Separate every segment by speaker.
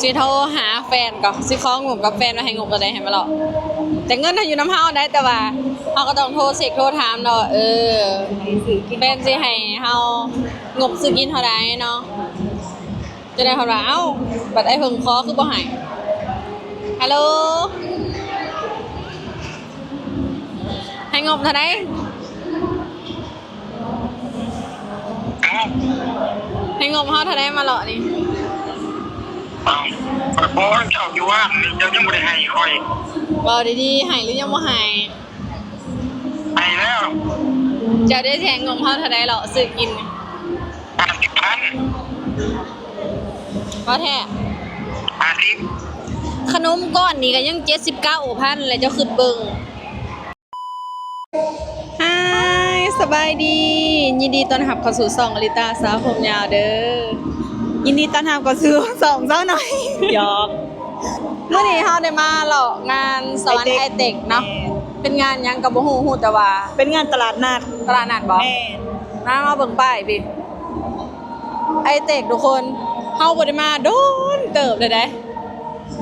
Speaker 1: สิโทรหาแฟนก่อนสิของงบกับแฟนมาให้งบก็ได้ให้มาหรอกแต่เงินอยู่น้ำเฮาได้แต่ว่าเฮาก็ต้องโทรเช็คโทรถามเนาะแฟนสิให้เฮางบซื้อกินเท่าใดเนาะจะได้เท่าไหร่เอ้าบัดไอ้เพิ่งขอคือบ่ให้ฮัลโหลให้งบเท่าใดให้งบเฮาเท่าใดมาหรอนี่
Speaker 2: เพราะเจ้าอยู่ว่าเจ้ายังไม่ได้ให้คอย
Speaker 1: บอกดีๆให้หรือยังบ่ให้
Speaker 2: ให้แล้ว
Speaker 1: จะได้แทงงมเฮาเท่าใดหรอซื้อกิน
Speaker 2: 80,000
Speaker 1: บ่แท้ขนมก้อนนี่ก็ยัง79,000เลยเจ้าขึ้นเบิ่งฮายสบายดียินดีต้อนรับเข้าสู่ช่องอลิตาสาวผมยาวเด้อ
Speaker 3: ยินดีต้อนรับกับซื้อ2เจ้าหน่อยหยอก
Speaker 1: เมื่อนี้เฮาได้มาหรอกงานสวรรค์ไอเทคเนาะเป็นงานยังกับบ่ฮู้แต่ว่า
Speaker 3: เป็นงานตลาดนัด
Speaker 1: บ่มาเบิ่งป้ายพี่ไอเทคทุกคนเฮาบ่ได้มาโดนเติบเลยเด้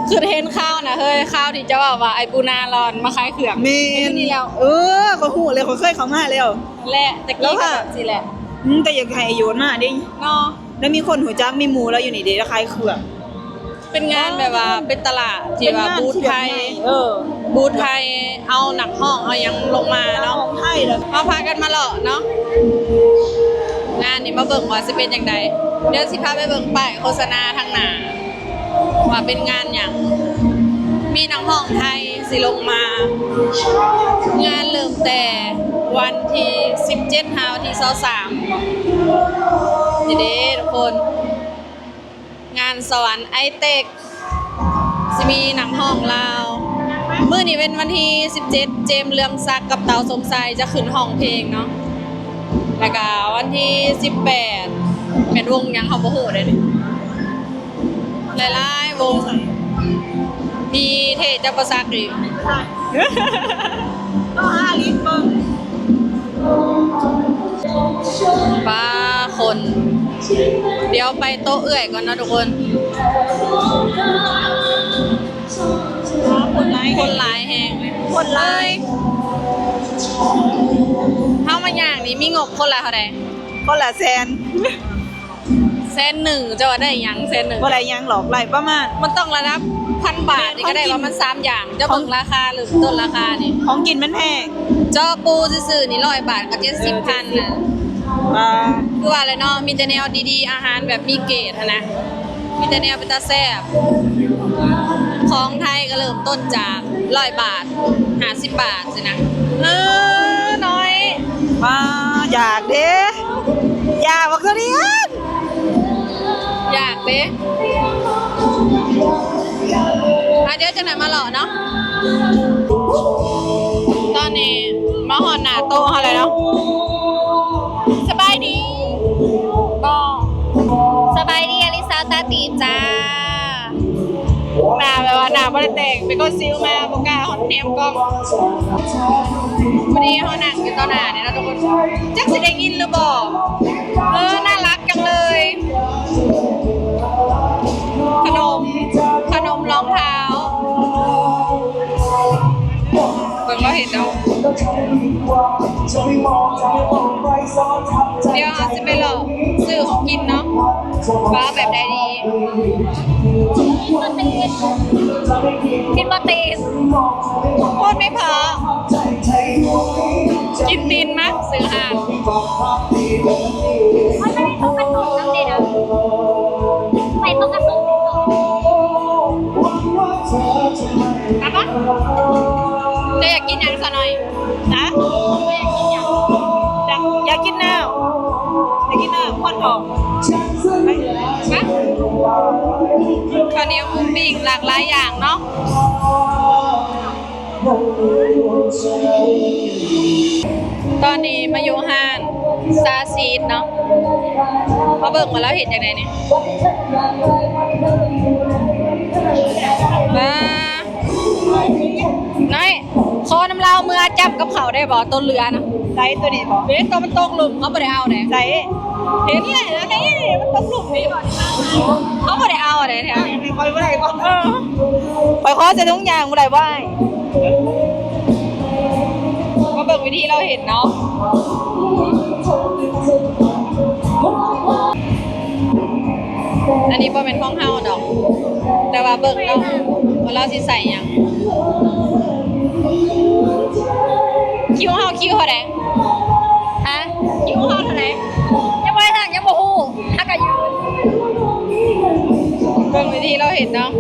Speaker 1: คือเห็นข่าวน่ะเฮ้ยข่าวที่จะว่าไอ้ปูนารอนมาขายเครื่อง
Speaker 3: นี่แล้วก็ฮู้เลยเขาเคยเข้ามาแล้ว
Speaker 1: และตะกี้ก็แบบสิแหละ
Speaker 3: แต่อยากให้โยนมาดิ
Speaker 1: เนาะ
Speaker 3: แล้วมีคนหัวจักมีหมู่แล้วอยู่นี่เด้ขายเครื่อง
Speaker 1: เป็นงานแบบว่าเป็นตลาดที่ว่าบูธไทยบูธไทยเอาหนักห้องเอายังลงมาเนาะ
Speaker 3: ของไทยแล้ว
Speaker 1: มาพากันมาเลาะเนาะงานนี้มาเบิ่งว่าสิเป็นจังไดเดี๋ยวสิพาไปเบิ่งป้ายโฆษณาทางหน้าว่าเป็นงานหยังมีหนังห้องไทยสิลงมางานเริ่มแต่วันที่17 วันที่23นี่เด้ทุกคนงานสวรรค์ไอเทคสิมีหนังห้องลาวมื้อนี้เป็นวันที่17เจมส์เรืองศักดิ์กับเต๋าสมชายจะขึ้นห้องเพลงเนาะแล้วก็วันที่18เป็นวงหยังเขาบ่ฮู้เด้นี่หลายๆวงมีเทจับประสักอีก
Speaker 3: ก็5ลิตรเบิ่ง
Speaker 1: ป้าคนเดี๋ยวไปโต๊ะเอื่อยก่อนนะทุกคนคนหลายแหงคนหลายเฮามาอย่างนี้มีงบคนละเท่าใด
Speaker 3: คนละ100,000
Speaker 1: จะว่าได้หยัง100,000
Speaker 3: บ่ได้หยังหรอกไล่ประมาณ
Speaker 1: มันต้องระดับ1,000 บาทนี่ก็ได้ว่ามัน3อย่างจะเบิ่งราคาหรือต้นราคานี่
Speaker 3: ของกินมันแพง
Speaker 1: จอปูซื่อๆนี่100 บาทก็70,000น่ะคือว่าอะไรเนาะมีแต่แนวดีๆอาหารแบบมีเกรดนะมีแต่แนวเป็นตาแซ่บของไทยก็เริ่มต้นจาก100 บาท50 บาทสินะน้อย
Speaker 3: มาอยากเด้อยากบักตัวนี้
Speaker 1: อยากเด้เดี๋ยวจะไหนมาหล่อเนาะตอนนี้มาหอนหนาโตอะไรเนาะสบายดีก็สบายดีอลิซาตาตีจ้าหนาแบบว่าหนาบริแต่งไปก็ซิลมาโบกาฮอนเทมก็วันนี้เขาหนังกันต่อหนาเนี่ยนะทุกคนจักสิได้ยินหรือบอกน่ารักจังเลยขนมรองเท้าเพิ่งก็เห็นแล้วเดี๋ยวจะไปหลอกซื้อของกินเนาะว่าแบบใดดีกินมาตีนโคตรไม่พอกินตีนมั้ยซื้อห่าน
Speaker 4: ไม่ได้ต้องกระตุกน้ำเด็ดไม่ต้องกระตุก
Speaker 1: ครับปะจะอยากกินอย่างซะหน่อยนะ
Speaker 3: อยากกินน้ำควันออก
Speaker 1: ปะข้าวเหนียวหมูปิ้งหลากหลายอย่างเนาะตอนนี้มาอยู่ห้างซาซีดเนาะมาเบิ่งมาแล้วเห็นอย่างไรเนี่ยน้อยโคน้ำเล่าเมื่อจับกับเขาได้บ่ต้นเรือนะ
Speaker 3: ใส่ตัวนี้บ่
Speaker 1: เด็กตัวมันตกหลุมเขาไม่ได้เอาไหน
Speaker 3: ใส่
Speaker 1: เห็นเลยนะนี่ มันต้องหลุมนี้ก่อนเขาบ่ได้เอาอะไรแท้
Speaker 3: คอยเมื่อไหร่ก่อนคอยขอจะทุกอย่างเมื่อไหร่บ้าง
Speaker 1: มาเบิ่งวิธีเราเห็นเนาะอันนี้บ่เป็นห้องเฮาดอกแต่ว่าเบิ่งเนาะว่าเราสิใส่หยังคิวเฮาคิวเท่าใดฮะคิวเฮาเท่าใดยังบ่ได้สั่งยังบ่ฮู้ฮักก็ยืนเบิ่งวิธีเราเห็นเนาะ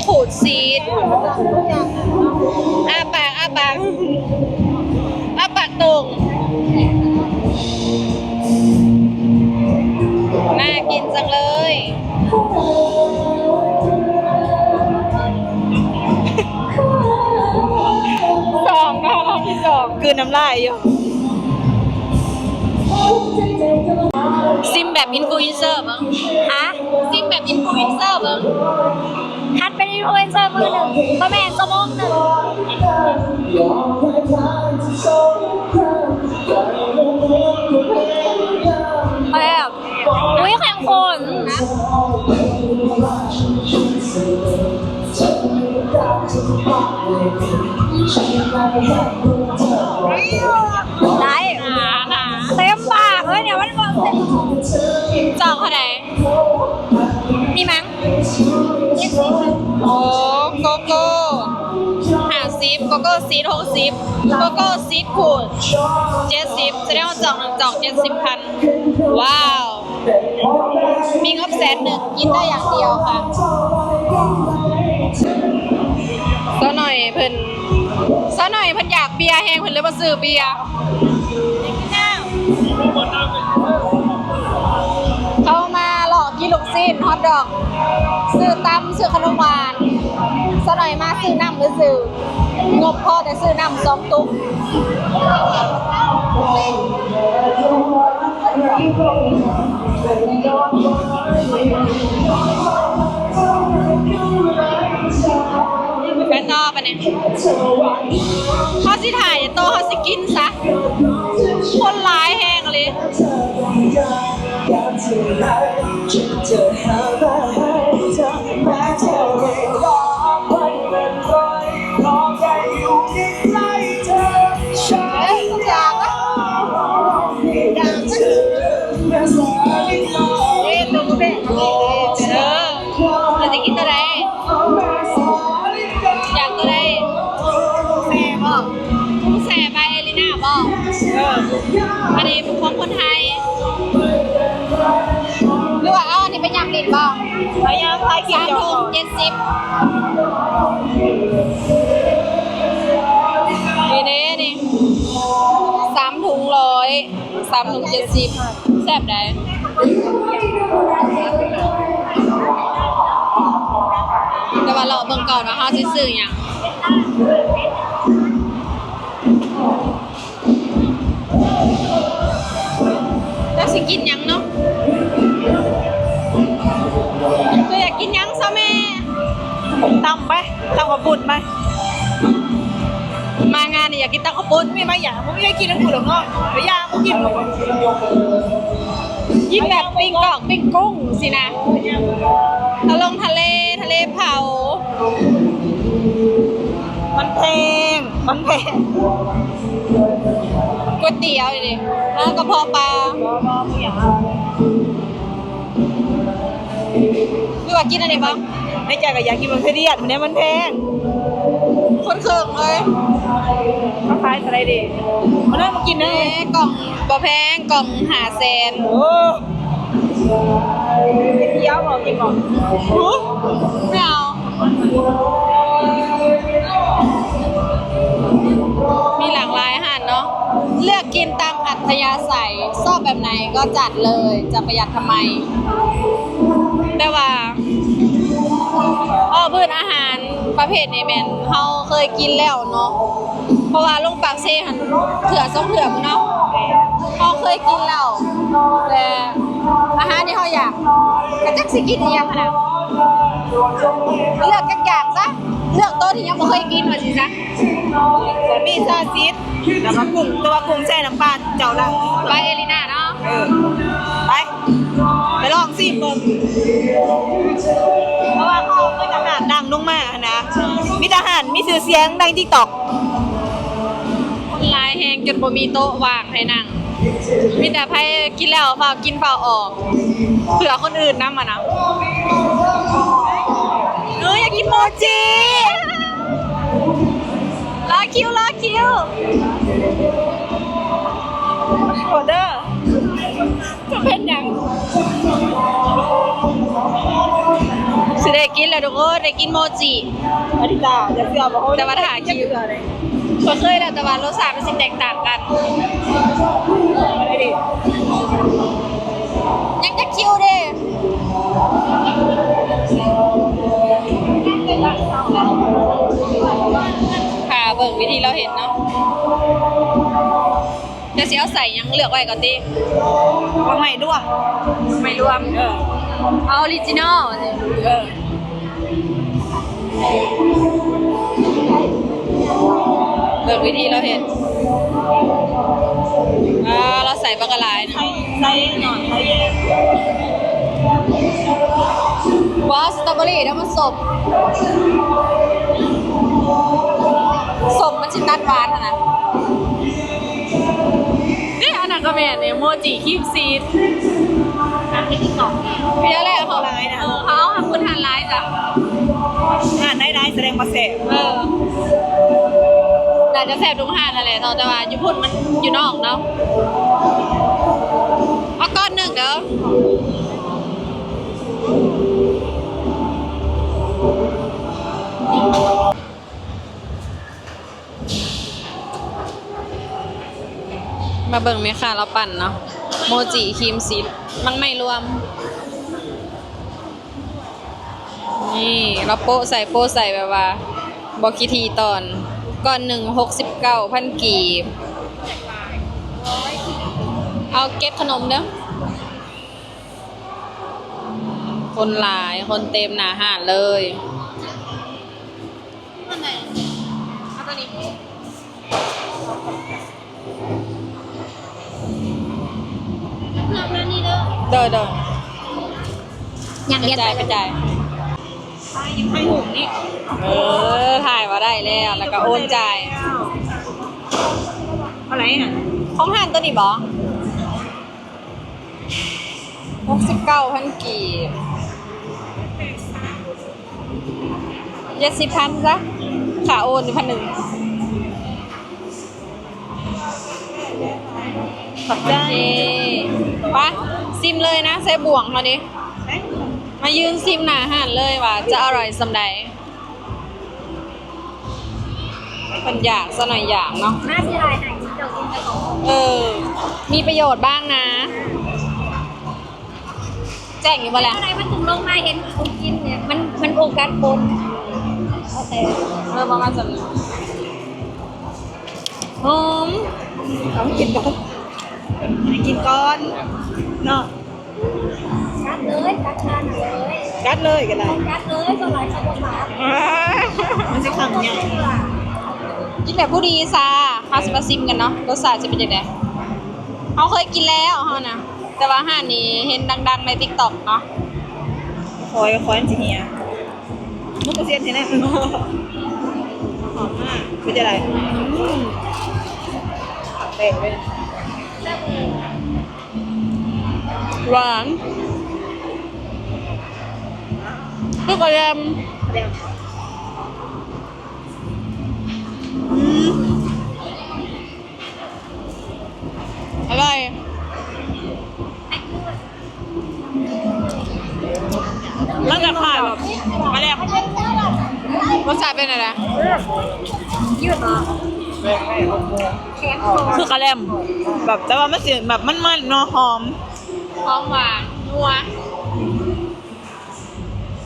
Speaker 1: ขูดซีดอ้าปากอ้าปากอ้าปากตรงน่ากินจังเลยสองก็รอบที่สอง
Speaker 3: คืนน้ำลายอยู่
Speaker 1: ซิมแบบอินฟลูเอนเซอร์มั้งฮะซิมแบบอินฟลูเอนเซอร์มั้งฮัดเป็นอินฟลูเอนเซอร์มือหนึ่งก็แม่นชั่วโมงหนึ่งแบบอุ้ยแข็งคนนะได้เต็มปากเลยเนี่ยมันจองเท่าไหร่มีมั้งโอ้โกโก้50โกโก้ซีด60โกโก้ซีดขูด70แสดงว่าจอง1จอง70,000ว้าวมีงบ100,000กินได้อย่างเดียวค่ะซะหน่อยเพิ่นอยากเบียร์แห้งเพิ่นเลยมาซื้อเบียร์เข้ามาหลอกกินลูกซีนฮอทดอกซื้อตำซื้อขนมหวานซะหน่อยมาซื้อน้ำหรือซื้องบพอแต่ซื้อน้ำ2ตุ๊กไปต่อไปเนี่ยเขาสิถ่ายโตเขาสิกินซะคนร้ายแห้งเลยเราจะกินอะไรอยากตัวใดแซ่บบอกกุ้งแซ่บไปเอลิน่าบอกอันนี้เป็นของคนไทยหรือว่าเอาอันนี้เป็นยำลิ้นบอก
Speaker 3: พยายามพายกิน
Speaker 1: 3
Speaker 3: ยอ
Speaker 1: ถุง70นี่เด้นี่3ถุง100 3ถุง70แซ่บได้แต่ว่าเราเบิ่งก่อนว่าเขาสิซื้อหยังแล้วสิกินหยังเนาะตัวอยากกินหยังซะแม่
Speaker 3: ตำไหมตำกับปุ่นไหม
Speaker 1: มางานนี่อยากกินตังข้าวปุ้น
Speaker 3: ไม่มาอย่างผมไม่ได้กินน้ำปุ่นหรอกเนาะหรือยาผมกินหมด
Speaker 1: กินแบบปิ้งกอกปิ้งกุ้งสินะทะเลเผา
Speaker 3: มันแพง
Speaker 1: ก๋วยเตี๋ยวดิแล้วกระเพาะปลาคือว่ากินอะไรบ้าง
Speaker 3: ในใจก็อยากกินมันเทียดมันเนี่ยมันแพง
Speaker 1: คนเคิงเลย
Speaker 3: เขาขายอะไรดีมันน่ามากินนะ
Speaker 1: กล่องบ่แพงกล่อง500,000
Speaker 3: โอ้เที่ยวบอกกินบอก
Speaker 1: ไม่เอามีหลากหลายอาหารเนาะเลือกกินตามอัธยาศัยชอบแบบไหนก็จัดเลยจะประหยัดทำไมแต่ว่าพื้นอาหารประเภทนี้แม่นเฮาเคยกินแล้วเนาะเพราะว่าลงปากเซ่หันเถื่อ2เถื่อมื้อเนาะเฮาเคยกินแล้วแต่อาหารที่เฮาอยากก็จักสิกินอีหยังหั่นน่ะเลือกจักอย่างซะ เลือกโต๊ะที่ยังไม่เคยกินมาสิจ๊ะ
Speaker 3: มีซาซิสแล้วก็กุ้งตัวกุ้งแช่น้ำปลาเจ้าดัง
Speaker 1: ไปเอลิน่าเนาะ
Speaker 3: ไปลองสิเบิ่งเพราะว่าเขาเป็นอาหารดังลงมานะมีอาหารมีชื่อเสียงดัง TikTok
Speaker 1: คนหลายแหงจนบ่มีโต๊ะว่างให้นั่งมีแต่ไผกินแล้วเฝ้ากินเฝ้าออกเผื่อคนอื่นนำอ่ะนะอยากกินโมจิรอคิวรอคิว
Speaker 3: ออเดอร์
Speaker 1: จะเป็นหยังสิได้กินแล้วทุกคนได้กินโมจิ
Speaker 3: อธิตาจะเสียบอก
Speaker 1: แต่ว่าถ้าคิวก็เคยแล้วแต่ว่ารสชาติมันสิแตกต่างกัน
Speaker 3: อะไรดิ
Speaker 1: ยังจะคิวเด้ค่ะเบิ่งวิธีเราเห็นเนาะจะสิเอาใส่ยังเลือกไว้ก่อนติ
Speaker 3: ว่าใหม่ด้วย
Speaker 1: ไม่รวมเอาออริจินอลเบิ่งวิธีเราเห็นเราใส่บักกะลายนะ
Speaker 3: ใส่หน่อยใส่เย็น
Speaker 1: ว้าวสตรอเบอรี่แล้วมันสมมันชิตัดหวานขนาดนี่อันนั้นก็แม่เนี่ยโมจิครีมซีดเพี้ยแรกเขาเขาทำคุณทานร้ายจ้ะ
Speaker 3: ได้แสดงมาเสพ
Speaker 1: น่าจะแสบทุกห้านนั่นแหละแต่ว่าอยู่พุ่นมันอยู่นอกเนาะเอาก้อนหนึ่งเด้อมาเบิ่งไหมค่ะเราปั่นเนาะโมจิครีมซีดมันไม่รวมนี่เราโปะใส่แบบว่าบอกกี่ทีตอนก้อน169,000 กีบเอาเก็บขนมเด้อคนหลายคนเต็มหนาห้านเลยอันไหนเอาตัวนี้เด้อยังกระจาย
Speaker 3: ให้หุงนี่
Speaker 1: ถ่ายมาได้แล้วแล้วก็โอนจ่าย
Speaker 3: อะไรน่ะ
Speaker 1: ของห่านตัวนี้บอ69,000 กีบ70,000จ้ะขาโอนอยู่1,000โอเคไปซิมเลยนะใส่บ่วงเขาดิมายืนซิมหน้าห่านเลยว่าจะอร่อยสำใดคนอยากซะหน่อยอยากเนาะ
Speaker 4: น่าจะลายหายเจ้ากินกระป๋อง
Speaker 1: มีประโยชน์บ้างนะ แจ้งอยู่บ่แล้ว
Speaker 4: อะไรมันถึงลงมาเห็นคนกินเนี่ยมันโอกาสปนโอเค
Speaker 1: ประมาณ3หอม
Speaker 3: ต้องกินก่อนเนาะ
Speaker 4: กัดเลยกัดทานเลย
Speaker 3: กัดเลยกันเลย
Speaker 4: กัดเลยก็หลายขบวนการ
Speaker 3: มันจะขำใหญ่
Speaker 1: กินแบบผู้ดีซะเฮาสิมาซิมกันเนาะรสชาติจะเป็นยังไงเขาเคยกินแล้วเฮานะแต่ว่าห้านนี้เห็นดังๆใน TikTok เนาะ
Speaker 3: คอยจีเนียมุกเซียนที่ไหนหอมมากเป็นจะไรเตะไป
Speaker 1: หวานคือกระเทียมอร่อยมันจะขาดแบบมาแล้วรสชาติเป็นอะไร
Speaker 4: ยืดออก
Speaker 3: คือกระเลมแบบแต่ว่ามันเสียงแบบมันๆเนาะหอม
Speaker 1: หอมหวานนัว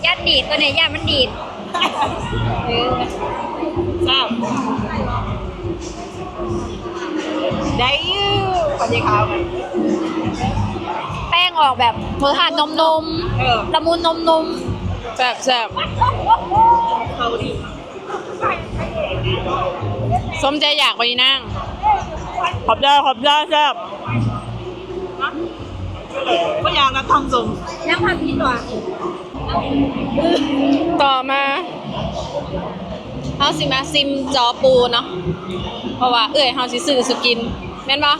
Speaker 4: ยัดดีดตัวเนี่ยยัดมันดีด
Speaker 3: ทราบได้ยูขอบคุณครับ
Speaker 1: แป้งออกแบบรสชาตินมละมุนนมแซ่บ
Speaker 3: เขาดี
Speaker 1: สมใจอยากไปนั่ง
Speaker 3: ขอบได้แซ่บก็อยากนะทำสม
Speaker 4: ยังทำพี่ตัว
Speaker 1: ต่อมาเฮาสิมาซิมจอปูเนาะเพราะว่าเฮาสิซื้อสุกินแม่นบ่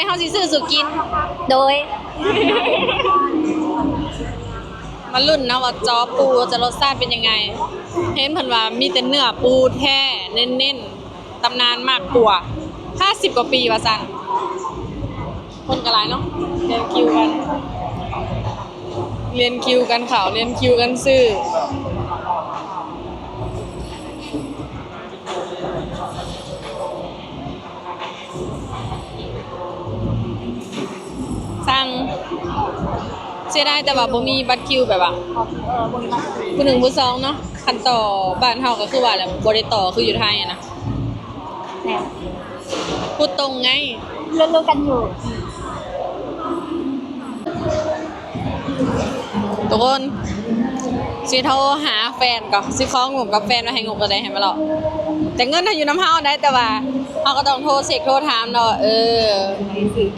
Speaker 1: เฮาสิซื้อสุกิน
Speaker 4: โดย
Speaker 1: มาลุ้นนะว่าจอปูจะรสชาติเป็นยังไงเห็นเพิ่นว่ามีแต่เนื้อปูแท้เน้นๆตำนานมากกว่า50 กว่าปีว่าซั่นคนก็หลายเนาะเรียนคิวกันข่าวเรียนคิวกันซื้อสั่งเสียดายแต่ว่าบ่มีบัตรคิวแบบว่าผู้หนึ่งผู้สองเนาะคันต่อบ้านเฮาก็คือว่าแหละบ่ได้ต่อคืออยู่ไทยอะนะ
Speaker 4: แหน
Speaker 1: พูดตรงไง
Speaker 4: เลื่อนๆกันอยู่
Speaker 1: ทุกคนสิโทรหาแฟนก่อนสิของงบกับแฟนว่าให้งบอะไรให้มาหรอกแต่เงินถ้าอยู่น้ำเฮาได้แต่ว่าเฮาก็ต้องโทรเช็คโทรถามเนาะ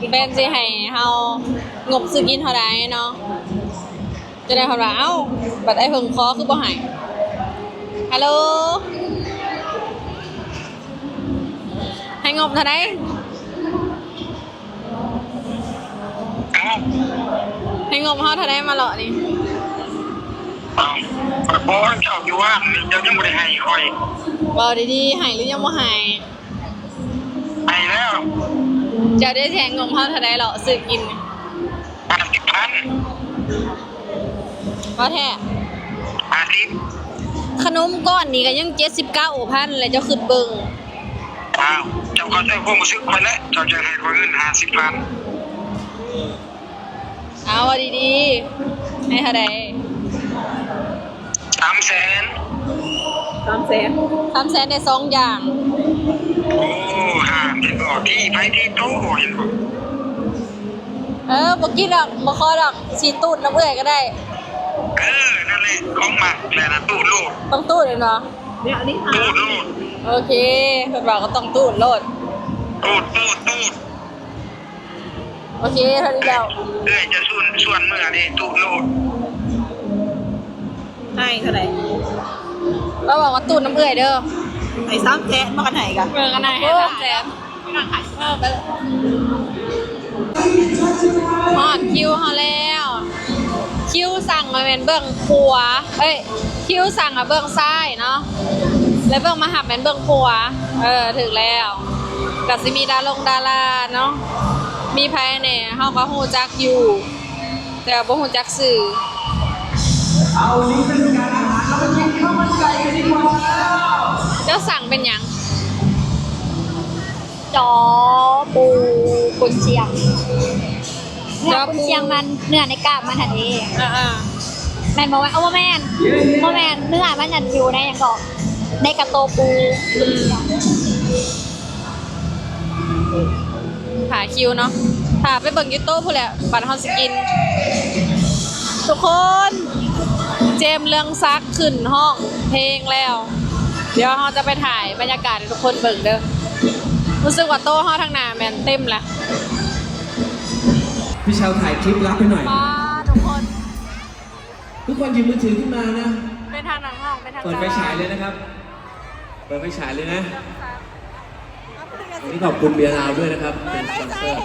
Speaker 1: แฟนสิให้เฮางบซื้อกินเท่าใดเนาะจะได้เท่าไหร่เอ้าบัดไอ้เพิ่งขอคือบ่ให้ฮัลโหลให้งบเท่าใด
Speaker 2: เอ้า
Speaker 1: ให้งบเฮาเท่าใดมาเหรอนี่
Speaker 2: เพราะเจ้าอยู่ว่างนี่เจ้ายังไม่ได้ให้คอย
Speaker 1: บ่ดีๆให้หรือยังบ่ให้
Speaker 2: ให้แล้ว
Speaker 1: เจ้าได้แทงงบเฮาเท่าใดเหรอซื้อกิน
Speaker 2: 50,000
Speaker 1: บ่แท้
Speaker 2: 50
Speaker 1: ขนมก้อนนี่ก็ยัง79,000เลยเจ้าขึ้นเบิ่ง
Speaker 2: อ้าวเจ้าก็ได้ความรู้สึกคอยแล้วเจ้าจะให้คอยเงิน50,000
Speaker 1: เอาว่าดีๆให้เท่าใด
Speaker 2: 300,000
Speaker 1: 300,000ได้2อย่าง
Speaker 2: โอ้ห่าเห็นบอกที่ไปที่โตเห็นบอก
Speaker 1: บ่กินดอกบ่ขอดอกสิตูดน้ำเอื้อยก็ได้
Speaker 2: นั่นแหละของหมักแหละนะตู้โลด
Speaker 1: ต้องตูดเลยเนาะ
Speaker 3: เนี่ยอันนี้
Speaker 2: ตู้โลด
Speaker 1: โอเคเพิ่นบอกก็ต้องตูดโลด
Speaker 2: ตู้
Speaker 1: โอเคเท่านี้แล้ว
Speaker 2: จะส่วนเมื่อนี่ตู้โลด
Speaker 3: ให้เท่าไหร่
Speaker 1: เราบอกว่าตูดน้ำเอื้อยเด้อ
Speaker 3: ไอ้ซ้ำแจ๊มากันไหนกัน
Speaker 1: เบิ่งกันหน่อยให้300,000ฮอดคิวเฮาแล้วคิวสั่งมาเป็นเบื้องขวาคิวสั่งมาเบื้องซ้ายเนาะแล้วเบื้องมาหับเป็นเบื้องขวาถึงแล้วก็สิมีดาราเนาะมีไผแหน่เฮาก็ฮู้จักอยู่แต่ว่าบ่ฮู้จักชื่อเจ้าสั่งเป็นหยัง
Speaker 4: จอปูกุนเชียงเนื้อกุนเชียงมันเนื้อในกาบมันหันเอง แมนบอกว่าเอาว่าแมนเนื้อมันหันอยู่ในอย่างบอกในกระโตปู
Speaker 1: หาคิวเนาะหาไปเบิ่งยูโต้พูดแหละบัตรเฮาสกิน ทุกคนเจมส์เรืองซักขึ้นห้องเพลงแล้ว เดี๋ยวเราจะไปถ่ายบรรยากาศให้ทุกคนเบิ่งเด้อรู้สึกว่าโต๊ะเฮาทางหน้าแม่นเต็มแล้ว
Speaker 5: พี่เชาวถ่ายคลิปรับให้หน่อย
Speaker 1: ป้าทุกคน
Speaker 5: ทุกคนหยิบมือถือขึ้นมานะ
Speaker 1: เป็นทางหนังห้องเป็นทาง
Speaker 5: เปิดไฟฉายเลยนะครับ เปิดไฟฉายเลยนะวันนี้ขอบคุณเบียร์ลาวด้วยนะครับ เป็นสปอนเซอร์